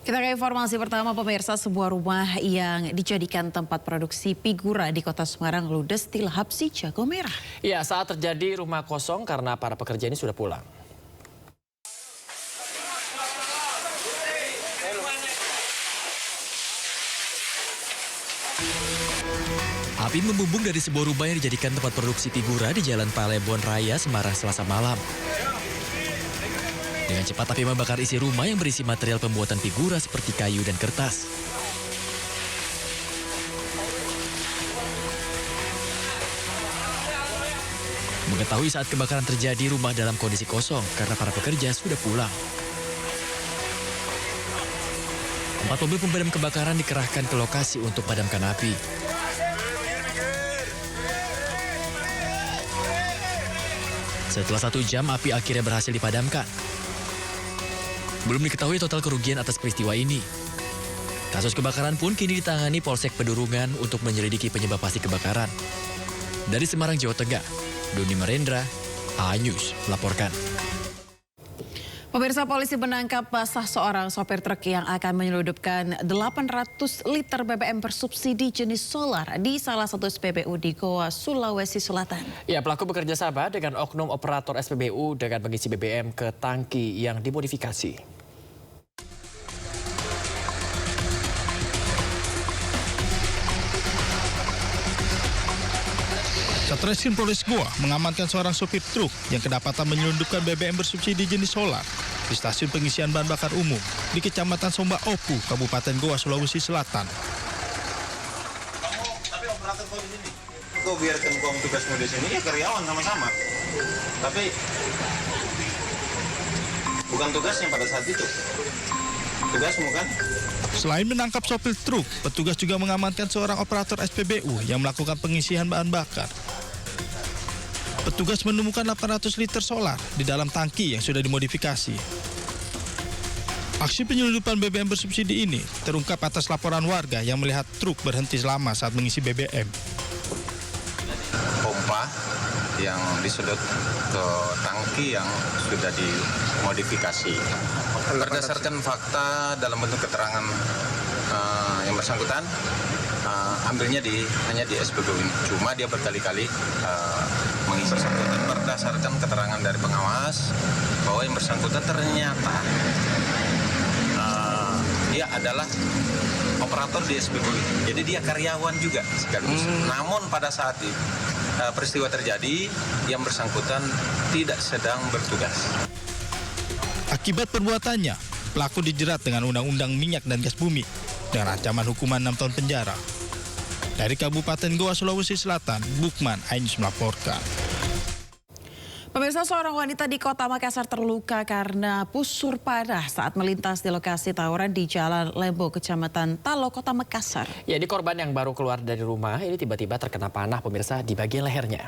Kita ke informasi pertama, pemirsa. Sebuah rumah yang dijadikan tempat produksi figura di Kota Semarang ludes dilahap si jago merah. Ya, saat terjadi rumah kosong karena para pekerja ini sudah pulang. Api membumbung dari sebuah rumah yang dijadikan tempat produksi figura di Jalan Palembon Raya, Semarang, Selasa malam. Dengan cepat api membakar isi rumah yang berisi material pembuatan figura seperti kayu dan kertas. Mengetahui saat kebakaran terjadi, rumah dalam kondisi kosong karena para pekerja sudah pulang. 4 mobil pemadam kebakaran dikerahkan ke lokasi untuk padamkan api. Setelah 1 jam, api akhirnya berhasil dipadamkan. Belum diketahui total kerugian atas peristiwa ini. Kasus kebakaran pun kini ditangani Polsek Pedurungan untuk menyelidiki penyebab pasti kebakaran. Dari Semarang, Jawa Tengah, Doni Marendra, A-News melaporkan. Pemirsa, polisi menangkap basah seorang sopir truk yang akan menyelundupkan 800 liter BBM bersubsidi jenis solar di salah satu SPBU di Goa, Sulawesi Selatan. Ya, pelaku bekerja sama dengan oknum operator SPBU dengan mengisi BBM ke tangki yang dimodifikasi. Satreskrim Polres Goa mengamankan seorang sopir truk yang kedapatan menyelundupkan BBM bersubsidi jenis solar di stasiun pengisian bahan bakar umum di Kecamatan Somba Opu, Kabupaten Goa, Sulawesi Selatan. Tapi operator kau di sini, kau biarkan kau tugasmu di sini, ya karyawan sama-sama. Tapi bukan tugasnya pada saat itu, tugasmu kan? Selain menangkap sopir truk, petugas juga mengamankan seorang operator SPBU yang melakukan pengisian bahan bakar. Petugas menemukan 800 liter solar di dalam tangki yang sudah dimodifikasi. Aksi penyelundupan BBM bersubsidi ini terungkap atas laporan warga yang melihat truk berhenti lama saat mengisi BBM. Pompa yang disedot ke tangki yang sudah dimodifikasi. Berdasarkan fakta dalam bentuk keterangan yang bersangkutan, ambilnya hanya di SPBU ini. Cuma dia berkali-kali mengisi. Bersangkutan berdasarkan keterangan dari pengawas bahwa yang bersangkutan ternyata dia adalah operator di SPBU ini. Jadi dia karyawan juga sekaligus. Namun pada saat peristiwa terjadi, yang bersangkutan tidak sedang bertugas. Akibat perbuatannya, pelaku dijerat dengan Undang-Undang Minyak dan Gas Bumi dengan ancaman hukuman 6 tahun penjara. Dari Kabupaten Goa, Sulawesi Selatan, Bukman, A-News melaporkan. Pemirsa, seorang wanita di Kota Makassar terluka karena busur panah saat melintas di lokasi tawuran di Jalan Lembo, Kecamatan Talo, Kota Makassar. Ya, di korban yang baru keluar dari rumah ini tiba-tiba terkena panah, pemirsa, di bagian lehernya.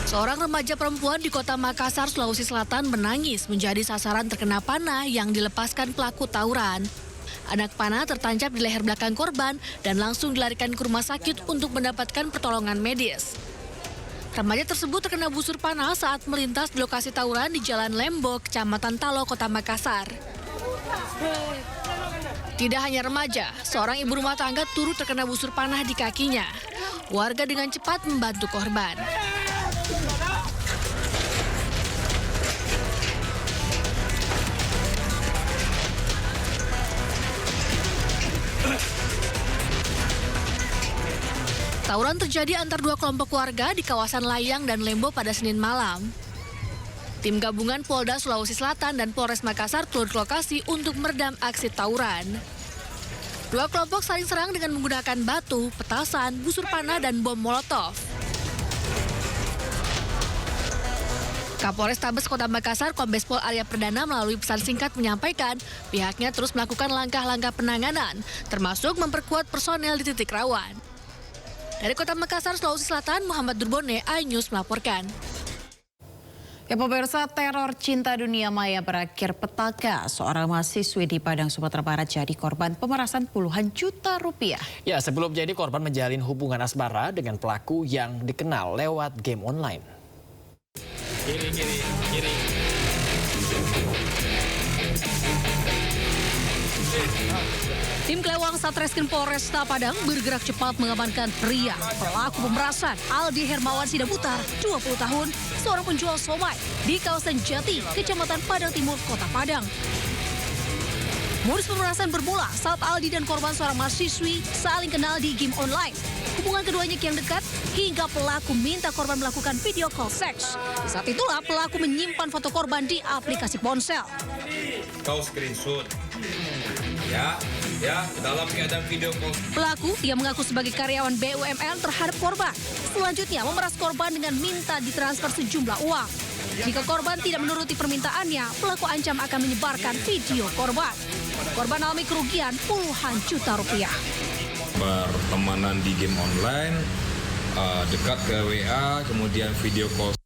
Seorang remaja perempuan di Kota Makassar, Sulawesi Selatan menangis menjadi sasaran terkena panah yang dilepaskan pelaku tawuran. Anak panah tertancap di leher belakang korban dan langsung dilarikan ke rumah sakit untuk mendapatkan pertolongan medis. Remaja tersebut terkena busur panah saat melintas di lokasi tawuran di Jalan Lembo, Kecamatan Talo, Kota Makassar. Tidak hanya remaja, seorang ibu rumah tangga turut terkena busur panah di kakinya. Warga dengan cepat membantu korban. Tawuran terjadi antar 2 kelompok warga di kawasan Layang dan Lembo pada Senin malam. Tim gabungan Polda Sulawesi Selatan dan Polres Makassar turun ke lokasi untuk meredam aksi tawuran. 2 kelompok saling serang dengan menggunakan batu, petasan, busur panah, dan bom molotov. Kapolres Tabes Kota Makassar, Kombes Pol Arya Perdana melalui pesan singkat menyampaikan pihaknya terus melakukan langkah-langkah penanganan, termasuk memperkuat personel di titik rawan. Dari Kota Makassar, Sulawesi Selatan, Muhammad Durbone, A-News melaporkan. Ya, pemirsa, teror cinta dunia maya berakhir petaka. Seorang mahasiswi di Padang, Sumatera Barat jadi korban pemerasan puluhan juta rupiah. Ya, sebelum jadi korban menjalin hubungan asmara dengan pelaku yang dikenal lewat game online. Kiri. Tim Kelewang Satreskrim Polresta Padang bergerak cepat mengamankan pria pelaku pemerasan Aldi Hermawan Sidaputar, 20 tahun, seorang penjual somai di kawasan Jati, Kecamatan Padang Timur, Kota Padang. Modus pemerasan bermula saat Aldi dan korban seorang mahasiswi saling kenal di game online. Hubungan keduanya kian dekat hingga pelaku minta korban melakukan video call seks. Saat itulah pelaku menyimpan foto korban di aplikasi ponsel. Kau screenshot. Ya, dalam keadaan video call. Pelaku yang mengaku sebagai karyawan BUMN terhadap korban. Selanjutnya memeras korban dengan minta ditransfer sejumlah uang. Jika korban tidak menuruti permintaannya, pelaku ancam akan menyebarkan video korban. Korban alami kerugian puluhan juta rupiah. Pertemanan di game online, dekat ke WA, kemudian video call.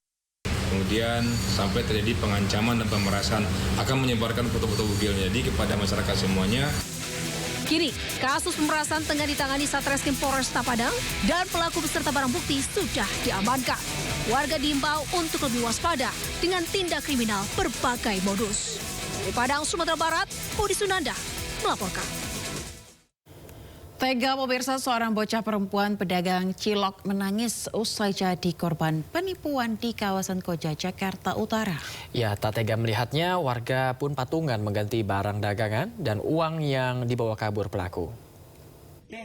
Kemudian sampai terjadi pengancaman dan pemerasan, akan menyebarkan foto-foto bugilnya jadi kepada masyarakat semuanya. Kini, kasus pemerasan tengah ditangani Satreskrim Polresta Padang dan pelaku beserta barang bukti sudah diamankan. Warga diimbau untuk lebih waspada dengan tindak kriminal berbagai modus. Dari Padang, Sumatera Barat, Budi Sunanda melaporkan. Tega pemirsa, seorang bocah perempuan pedagang cilok menangis usai jadi korban penipuan di kawasan Koja, Jakarta Utara. Ya, tak tega melihatnya, warga pun patungan mengganti barang dagangan dan uang yang dibawa kabur pelaku. Nih,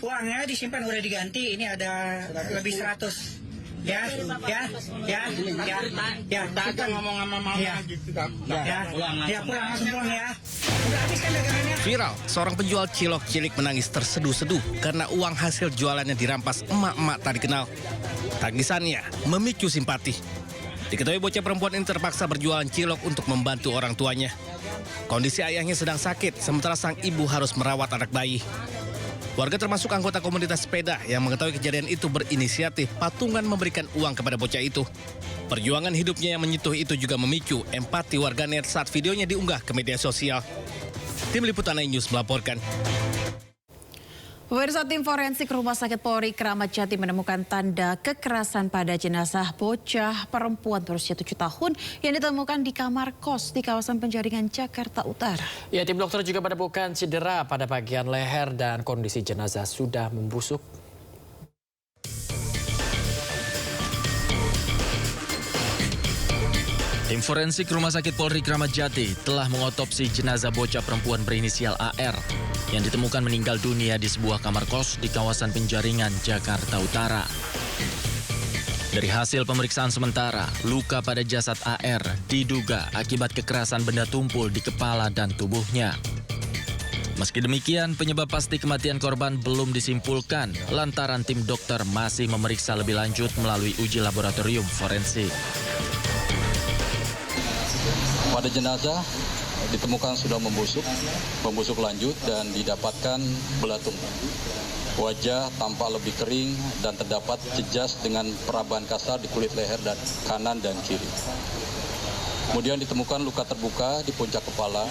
uangnya disimpan udah diganti, ini ada lebih 100. Ya, kita ngomong sama mama gitu, pulang langsung pulang ya. Udah habis kan dagangannya. Viral, seorang penjual cilok cilik menangis terseduh-seduh karena uang hasil jualannya dirampas emak-emak tak dikenal. Tangisannya memicu simpati. Diketahui bocah perempuan ini terpaksa berjualan cilok untuk membantu orang tuanya. Kondisi ayahnya sedang sakit, sementara sang ibu harus merawat anak bayi. Warga termasuk anggota komunitas sepeda yang mengetahui kejadian itu berinisiatif patungan memberikan uang kepada bocah itu. Perjuangan hidupnya yang menyentuh itu juga memicu empati warganet saat videonya diunggah ke media sosial. Tim Liputan iNews melaporkan. Pemirsa, tim forensik Rumah Sakit Polri Kramat Jati menemukan tanda kekerasan pada jenazah bocah perempuan berusia 7 tahun yang ditemukan di kamar kos di kawasan Penjaringan, Jakarta Utara. Ya, tim dokter juga menemukan cedera pada bagian leher dan kondisi jenazah sudah membusuk. Tim forensik Rumah Sakit Polri Kramat Jati telah mengotopsi jenazah bocah perempuan berinisial AR yang ditemukan meninggal dunia di sebuah kamar kos di kawasan Penjaringan, Jakarta Utara. Dari hasil pemeriksaan sementara, luka pada jasad AR diduga akibat kekerasan benda tumpul di kepala dan tubuhnya. Meski demikian, penyebab pasti kematian korban belum disimpulkan lantaran tim dokter masih memeriksa lebih lanjut melalui uji laboratorium forensik. Pada jenazah ditemukan sudah membusuk lanjut dan didapatkan belatung. Wajah tampak lebih kering dan terdapat jejas dengan peraban kasar di kulit leher dan kanan dan kiri. Kemudian ditemukan luka terbuka di puncak kepala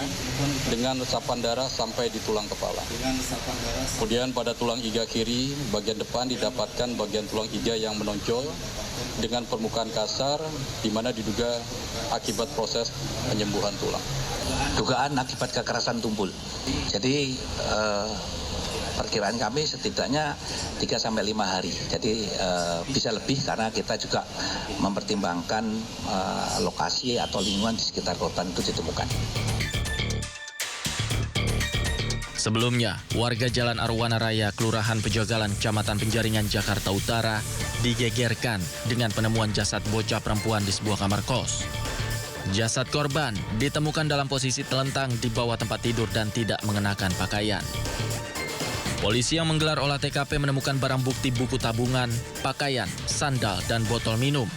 dengan resapan darah sampai di tulang kepala. Kemudian pada tulang iga kiri bagian depan didapatkan bagian tulang iga yang menonjol dengan permukaan kasar di mana diduga akibat proses penyembuhan tulang. Dugaan akibat kekerasan tumpul. Jadi perkiraan kami setidaknya 3-5 hari. Jadi bisa lebih karena kita juga mempertimbangkan lokasi atau lingkungan di sekitar korban itu ditemukan. Sebelumnya, warga Jalan Arwana Raya, Kelurahan Pejagalan, Kecamatan Penjaringan, Jakarta Utara digegerkan dengan penemuan jasad bocah perempuan di sebuah kamar kos. Jasad korban ditemukan dalam posisi telentang di bawah tempat tidur dan tidak mengenakan pakaian. Polisi yang menggelar olah TKP menemukan barang bukti buku tabungan, pakaian, sandal, dan botol minum.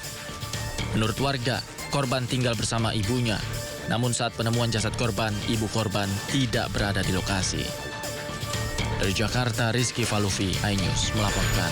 Menurut warga, korban tinggal bersama ibunya. Namun saat penemuan jasad korban, ibu korban tidak berada di lokasi. Dari Jakarta, Rizky Falufi, iNews melaporkan.